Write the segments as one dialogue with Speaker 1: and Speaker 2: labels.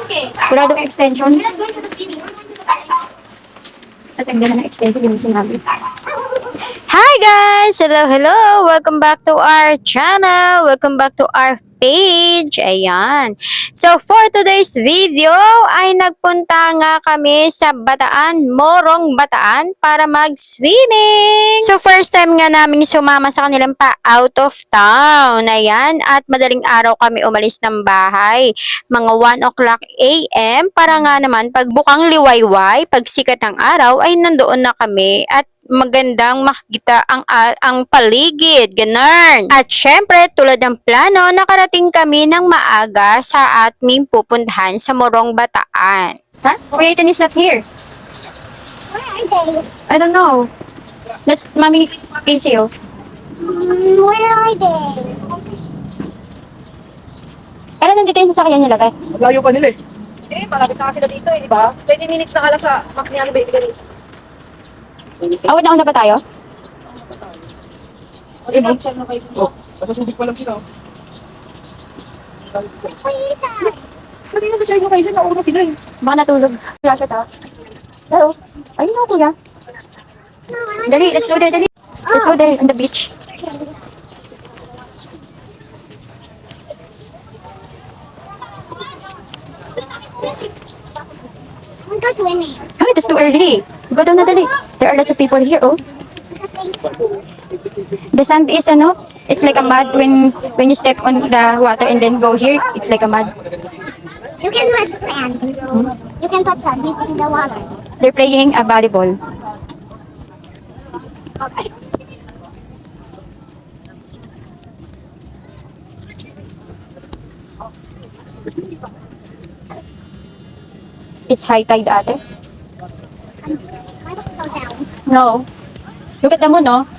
Speaker 1: Kurado ka extension. Tatanggal na extension yung sinabi. Hi guys! Hello, hello! Welcome back to our channel. Welcome back to our page. Ayan. So, for today's video, ay nagpunta nga kami sa Bataan, Morong Bataan para mag-swimming. So, first time nga namin sumama sa kanilang pa out of town. Ayan. At madaling araw kami umalis ng bahay. Mga 1 o'clock a.m. para nga naman pagbukang liwayway, pag sikat ng araw, ay nandoon na kami at magandang makikita ang paligid, ganun. At syempre, tulad ng plano, nakarating kami ng maaga sa aming pupuntahan sa Morong Bataan. Huh? Kuya Ethan is not here.
Speaker 2: Where are they?
Speaker 1: I don't know. Let's, Mami, Casey, oh.
Speaker 2: Where are they?
Speaker 1: Pero nandito yung sasakyan nila, kaya?
Speaker 3: Layo pa nila eh. Malapit na sila dito eh, di ba? 20 minutes na ka lang sa Macniano Baby ganito.
Speaker 1: Awad na ba tayo?
Speaker 3: Okay, no? Oh, masasubik pa lang sila. Sabi nga sa share mo kayo dyan, nauna sila eh.
Speaker 1: Baka natulog. Wala siya ta. Hello? Ayun na, kuya. Dali, let's go there, dali. Let's go there on the beach.
Speaker 2: Let's go swimming.
Speaker 1: Oh, it's too early. Go down na dali. There are lots of people here, oh. The sand is, ano, it's like a mud when you step on the water and then go here, it's like a mud.
Speaker 2: You can touch sand. You can touch sand in the water.
Speaker 1: They're playing a volleyball. It's high tide, ate.
Speaker 2: Let's go down.
Speaker 1: No. Look at the moon, no?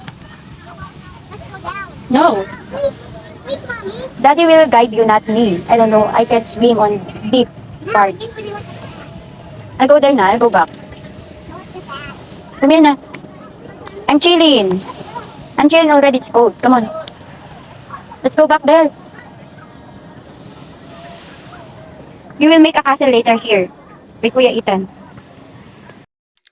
Speaker 2: Let's go down.
Speaker 1: No.
Speaker 2: Please, please, mommy.
Speaker 1: Daddy will guide you, not me. I don't know. I can swim on deep part. I'll go there na. I'll go back. Come here na. I'm chilling. I'm chilling already. It's cold. Come on. Let's go back there. You will make a castle later here. With Kuya Ethan.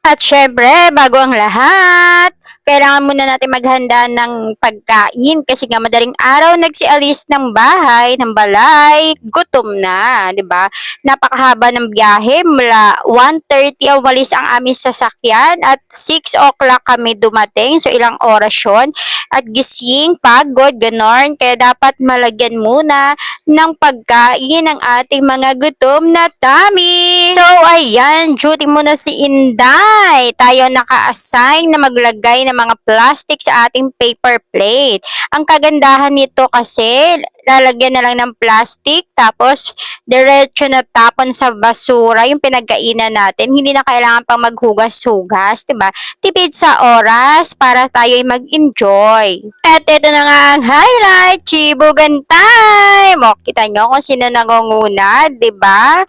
Speaker 1: At syempre, bago ang lahat, kailangan muna natin maghanda ng pagkain kasi nga madaling araw nagsialis ng bahay, ng balay, gutom na, 'di ba? Napakahaba ng biyahe, mula 1:30 umalis ang aming sasakyan at 6 o'clock kami dumating. So ilang oras 'yon? At gising, pagod, ganon. Kaya dapat malagyan muna ng pagkain ang ating mga gutom na tummy. So ayan, duty muna si Inday. Tayo naka-assign na maglagay ng mga plastic sa ating paper plate. Ang kagandahan nito kasi, lalagyan na lang ng plastic, tapos diretso na tapon sa basura yung pinagkainan natin. Hindi na kailangan pang maghugas-hugas, diba? Tipid sa oras para tayo mag-enjoy. At ito na nga ang highlight, chibugan time! O, kita nyo kung sino nangunguna, diba?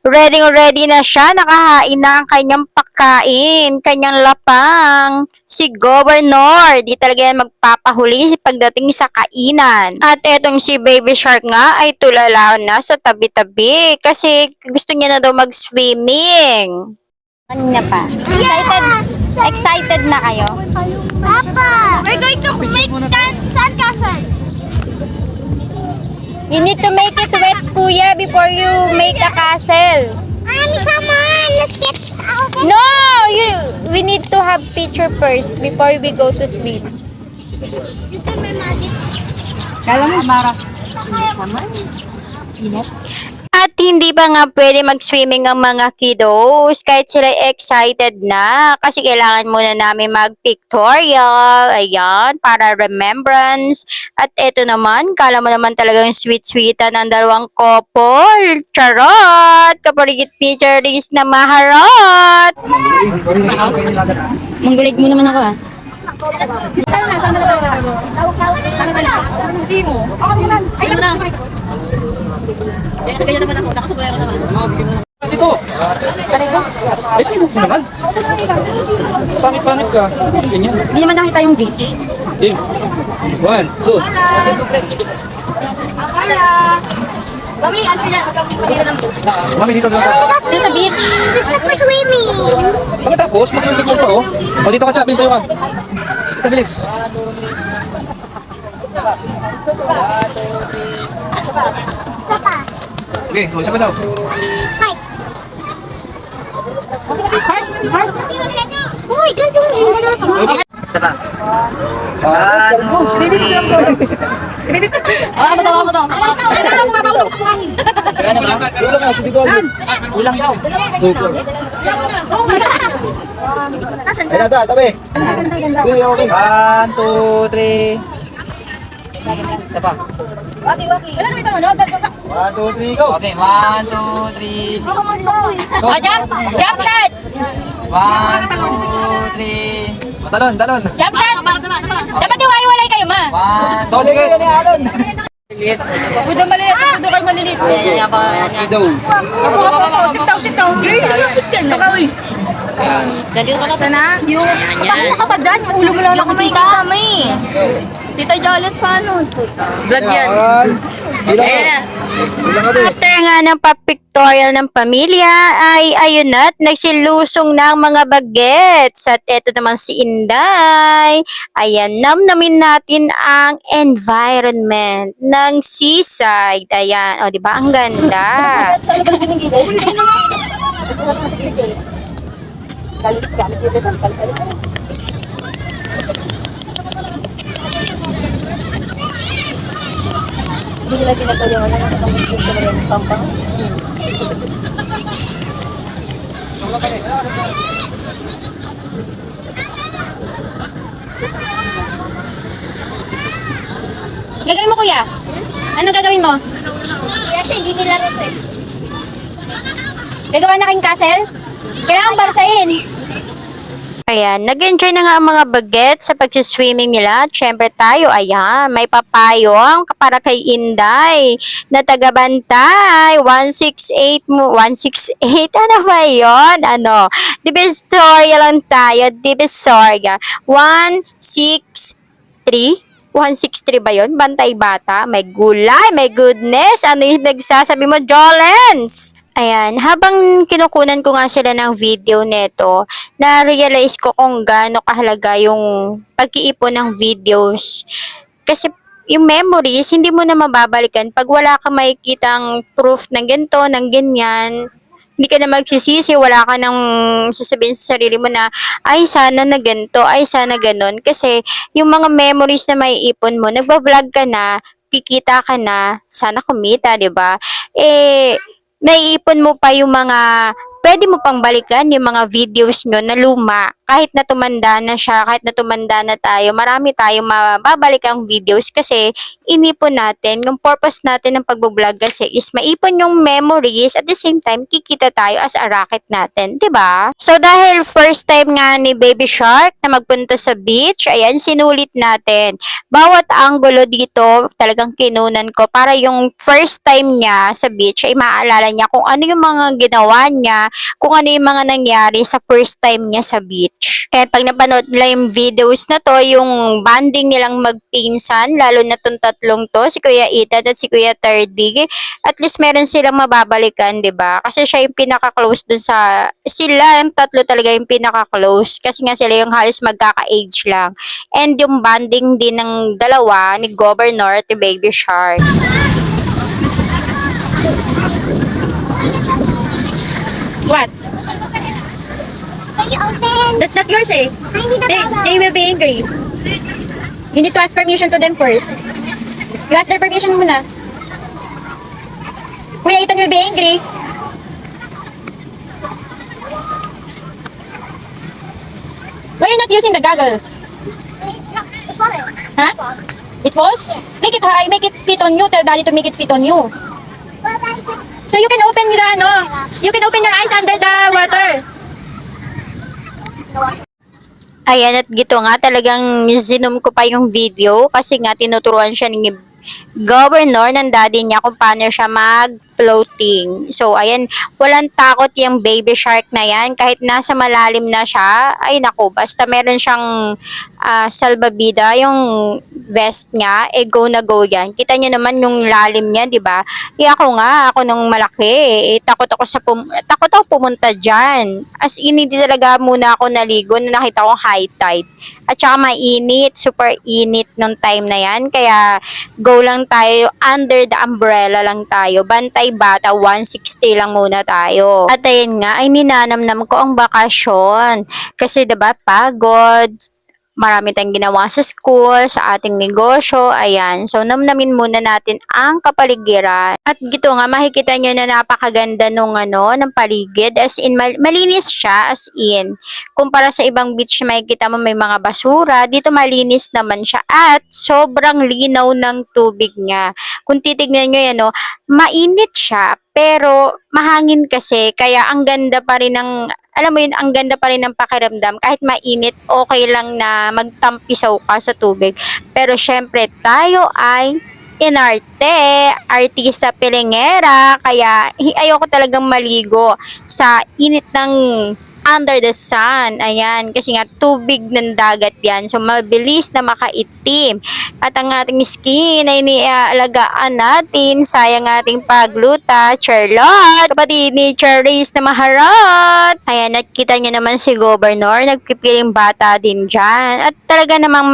Speaker 1: Ready na siya, nakahain na ang kanyang pagkain, kanyang lapang. Si Governor, di talaga yan magpapahuli pagdating sa kainan. At etong si Baby Shark nga ay tulala na sa tabi-tabi kasi gusto niya na daw mag-swimming. Ano niya pa? Excited na kayo?
Speaker 2: Papa, we're going to make sandcastle.
Speaker 1: You need to make it wet, kuya, before you make a castle.
Speaker 2: Mommy, come on. Let's get out.
Speaker 1: No! We need to have picture first before we go to sleep.
Speaker 2: You can remember.
Speaker 3: Kala mo, Mara.
Speaker 1: At hindi pa nga pwede mag-swimming ang mga kiddos kahit sila excited na kasi kailangan muna namin mag-pictorial, ayan, para remembrance. At eto naman, kala mo naman talagang sweet-sweetan ng dalawang couple. Charot! Kapaligid ni Charlize na maharot! Manggulig mo naman ako ah.
Speaker 3: Hindi mo. Ako naman. Ayun na. Kaya naman ako. Nakasubero naman. Dito. Ay, sa'yo mo naman. Pangit-pangit ka. Ganyan.
Speaker 1: Hindi naman nakita yung beach.
Speaker 3: Team. 1, 2.
Speaker 2: Hola.
Speaker 3: Mami, ano yan? Mami, dito doon.
Speaker 2: Gusto sa beach. Gusto ko swimming.
Speaker 3: Pagkatapos, mag-picture pa, oh. O, dito ka, Cha. Bilis tayo ka. Dito, bilis.
Speaker 2: Isa pa.
Speaker 3: Okay, isa pa daw.
Speaker 2: Fight. Uy, ganito mo.
Speaker 3: Isa pa. Matawa mo to. Ulang na, dito ulit. Ulang daw. Ay, nata, tabi. Okay. 1, 2, 3. Isa pa. 1, 2, 3, go. Okay, 1, 2, 3.
Speaker 1: Oh, jump shot!
Speaker 3: 1, 2, 3. Talon.
Speaker 1: Jump shot! Dapat iwaiwalay kayo, ma.
Speaker 3: 1, 2, 3. Alon.
Speaker 1: Pudo maliit, pudo kayo maliliit.
Speaker 3: Ido.
Speaker 1: Sit down. Nandito ka na. Sana? Yung, patakita ka pa dyan, yung ulo mo lang nakikita. Tita Jolles, paano? Vlog yan. After nga ng pa-pictorial ng pamilya, ay ayun na, at nagsilusong na ang mga bagets. At eto naman si Inday. Ayan, namnamin natin ang environment ng seaside. Ayan, o diba? Ang ganda. Gagawin mo, kuya? Ano gagawin mo?
Speaker 2: Kaya siya, hindi nila rin eh.
Speaker 1: Gagawa na kayong castle? Kailangan barsain. Ayan, nag-enjoy na nga ang mga bagets sa pagsiswimming nila. At syempre tayo, ayan, may papayong para kay Inday na tagabantay. 168 mo, 168, ano ba yun? Ano, Divisoria lang tayo, Divisoria. 163? 163 ba yun? Bantay bata? May gulay, may goodness. Ano yung nagsasabi mo, Jolens? Ayan, habang kinukunan ko nga sila ng video neto, na-realize ko kung gaano kahalaga yung pag-iipon ng videos. Kasi yung memories, hindi mo na mababalikan pag wala kang makikitang proof ng ganito, ng ganyan. Hindi ka na magsisisi, wala ka nang sasabihin sa sarili mo na, ay sana na ganito, ay sana ganon. Kasi yung mga memories na may ipon mo, nagbablog ka na, kikita ka na, sana kumita, di ba? May ipon mo pa yung mga pwede mo pang balikan yung mga videos nyo na luma. Kahit na tumanda na siya, kahit na tumanda na tayo, marami tayong mababalikang videos kasi inipon natin. Yung purpose natin ng pagbablog kasi is maipon yung memories at the same time, kikita tayo as a racket natin. 'Di ba? So dahil first time nga ni Baby Shark na magpunta sa beach, ayan, sinulit natin. Bawat anggulo dito, talagang kinunan ko para yung first time niya sa beach ay maaalala niya kung ano yung mga ginawa niya, kung ano yung mga nangyari sa first time niya sa beach. Kaya pag napanood nila yung videos na to, yung bonding nilang magpinsan, lalo na tong tatlong to, si Kuya Ethan at si Kuya Terdy, at least meron silang mababalikan, di ba? Kasi siya yung pinaka-close dun sa, sila yung tatlo talaga yung pinaka-close, kasi nga sila yung halos magkaka-age lang. And yung bonding din ng dalawa, ni Governor at ni Baby Shark. What?
Speaker 2: Can you open?
Speaker 1: That's not yours eh.
Speaker 2: Ay, hindi na bawal.
Speaker 1: They will be angry. You need to ask permission to them first. You ask their permission muna. Kuya Ethan will be angry. Why are you not using the goggles?
Speaker 2: It's falling.
Speaker 1: Huh? It falls? Make it high, make it fit on you. Tell daddy to make it fit on you.
Speaker 2: Well, Daddy,
Speaker 1: So you can open the you can open your eyes under the water. Ayan, at gito nga talagang zinom ko pa yung video kasi nga tinuturuan siya ni governor ng daddy niya kung paano siya mag-floating. So, ayan, walang takot yung baby shark na yan. Kahit nasa malalim na siya, ay naku, basta meron siyang salbabida, yung vest niya, go na go yan. Kita niyo naman yung lalim niya, di ba? Ako nung malaki, takot ako takot ako pumunta diyan. As in, hindi talaga muna ako naligo na nakita ko high tide. At saka mainit, super init nung time na yan. Kaya go lang tayo, under the umbrella lang tayo. Bantay bata, 160 lang muna tayo. At ayun nga, ay ninanamnam ko ang bakasyon. Kasi 'di ba pagod, marami tayong ginawa sa school, sa ating negosyo, ayan. So, namnamin muna natin ang kapaligiran. At gito nga, makikita nyo na napakaganda ng paligid. As in, malinis siya, as in. Kumpara sa ibang beach, makikita mo may mga basura. Dito malinis naman siya. At sobrang linaw ng tubig niya. Kung titignan nyo yan, mainit siya, pero mahangin kasi. Kaya ang ganda pa rin ng alam mo yun, ang ganda pa rin ng pakiramdam. Kahit mainit, okay lang na magtampisaw ka sa tubig. Pero syempre, tayo ay inarte, artista pilingera, kaya ayoko talagang maligo sa init ng under the sun. Ayan, kasi nga tubig ng dagat yan. So, mabilis na makaitim. At ang ating skin ay nialagaan natin. Sayang ating pagluta. Charlotte! Kapatid ni Charisse na maharot. Ayan, nakita nyo naman si Governor. Nagpipiling bata din dyan. At talaga namang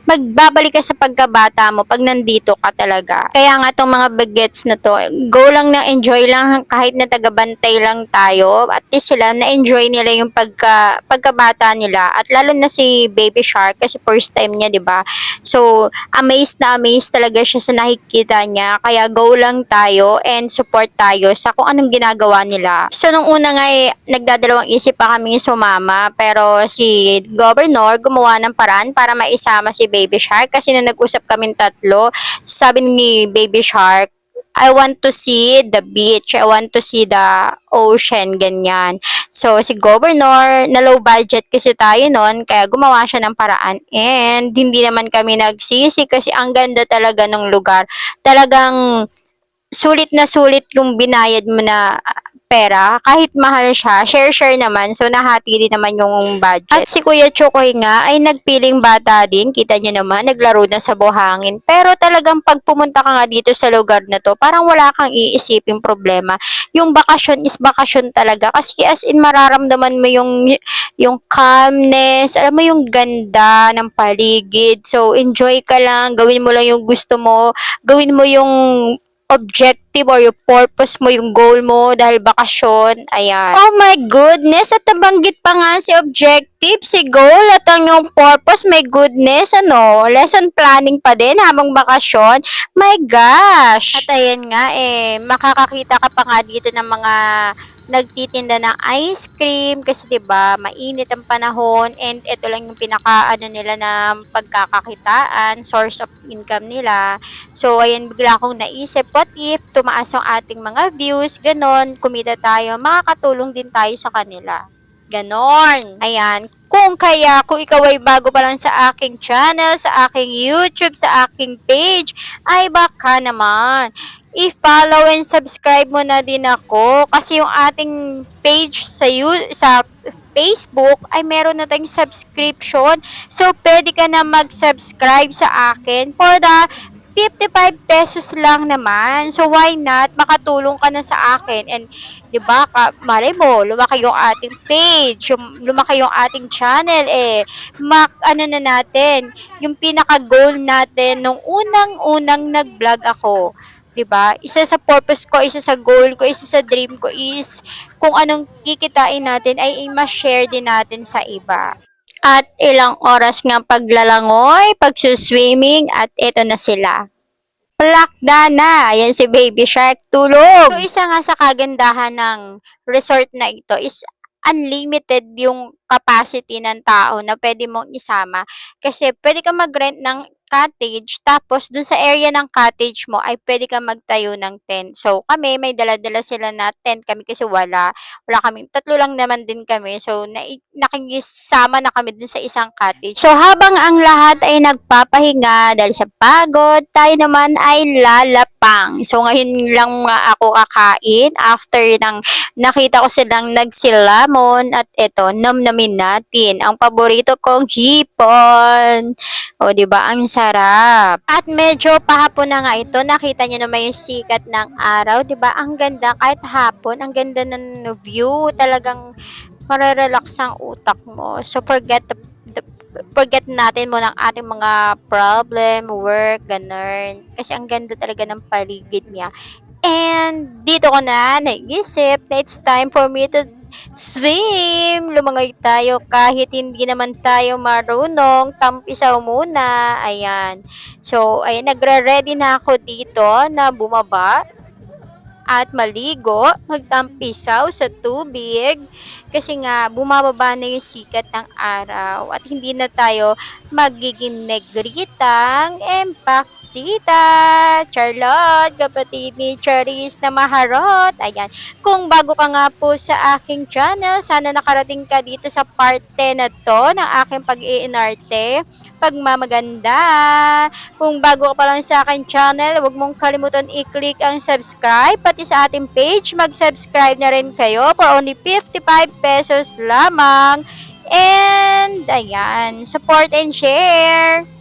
Speaker 1: magbabalik ka sa pagkabata mo pag nandito ka talaga. Kaya nga itong mga bagets na to, go lang na enjoy lang kahit na tagabantay lang tayo. At least sila na-enjoy nila yung pagkabata nila. At lalo na si Baby Shark kasi first time niya, 'di ba? So, amazed na amazed talaga siya sa nakikita niya. Kaya go lang tayo and support tayo sa kung anong ginagawa nila. So, nung una nga nagdadalawang isip pa kami sumama, pero si Governor gumawa ng paraan para maisama si Baby Shark kasi nung nag-usap kaming tatlo, sabi ni Baby Shark, I want to see the beach. I want to see the ocean, ganyan. So, si Governor, na low budget kasi tayo noon, kaya gumawa siya ng paraan. And, hindi naman kami nagsisi kasi ang ganda talaga ng lugar. Talagang, sulit na sulit yung binayad mo na pera, kahit mahal siya, share-share naman, so nahati din naman yung budget. At si Kuya Chokoy nga ay nagpiling bata din, kita niyo naman, naglaro na sa buhangin. Pero talagang pag pumunta ka nga dito sa lugar na to, parang wala kang iisiping problema. Yung bakasyon is bakasyon talaga, kasi as in mararamdaman mo yung calmness, alam mo yung ganda ng paligid. So enjoy ka lang, gawin mo lang yung gusto mo, gawin mo yung objective or yung purpose mo, yung goal mo dahil bakasyon. Ayan. Oh my goodness! At nabanggit pa nga si objective, si goal at ang yung purpose. My goodness, lesson planning pa din habang bakasyon. My gosh! At ayan nga makakakita ka pa nga dito ng mga nagtitinda ng ice cream kasi 'di ba mainit ang panahon and ito lang yung pinaka nila na pagkakakitaan, source of income nila. So ayan, bigla akong naisip, what if tumaas ang ating mga views, ganon, kumita tayo, makakatulong din tayo sa kanila. Ganon. Ayan. Kung ikaw ay bago pa lang sa aking channel, sa aking YouTube, sa aking page, ay baka naman i-follow and subscribe mo na din ako kasi yung ating page sa Facebook ay meron na tayong subscription. So, pwede ka na mag-subscribe sa akin for the 55 pesos lang naman. So, why not? Makatulong ka na sa akin. And, di ba, malay mo, lumaki yung ating page, lumaki yung ating channel, na natin, yung pinaka-goal natin, nung unang-unang nag-vlog ako. 'Di ba? Isa sa purpose ko, isa sa goal ko, isa sa dream ko is kung anong kikitain natin ay ma-share din natin sa iba. At ilang oras nga paglalangoy, pagsuswimming, at ito na sila. Plakda na. Ayan si Baby Shark, tulog. So, isa nga sa kagandahan ng resort na ito is unlimited yung capacity ng tao na pwede mong isama. Kasi pwede ka mag-rent ng cottage, tapos dun sa area ng cottage mo ay pwede kang magtayo ng tent. So kami, may dala-dala sila na tent, kami kasi wala kaming, tatlo lang naman din kami. So nakikisama na kami dun sa isang cottage. So habang ang lahat ay nagpapahinga dahil sa pagod, tayo naman ay lalapang. So ngayon lang nga ako kakain after ng nakita ko silang nagsilamon, at eto, namnamin natin ang paborito kong hipon. O, di ba? Ang sarap. At medyo pahapon na nga ito. Nakita niyo naman yung sikat ng araw, di ba? Ang ganda kahit hapon, ang ganda ng view. Talagang marerelax ang utak mo. So forget natin mo ng ating mga problem, work, ganun. Kasi ang ganda talaga ng paligid niya. And dito ko na naisip na it's time for me to swim. Lumangoy tayo kahit hindi naman tayo marunong. Tampisaw muna. Ayan. So, ayan, nagre-ready na ako dito na bumaba at maligo, magtampisaw sa tubig kasi nga bumababa na yung sikat ng araw at hindi na tayo magiging negritang empaktita. Charlotte, kapatid ni Charis na maharot. Ayan. Kung bago ka nga po sa aking channel, sana nakarating ka dito sa parte na to ng aking pag-iinarte, pagmamaganda. Kung bago ka pa lang sa akin channel, huwag mong kalimutan i-click ang subscribe. Pati sa ating page, mag-subscribe na rin kayo for only 55 pesos lamang. And, ayan, support and share.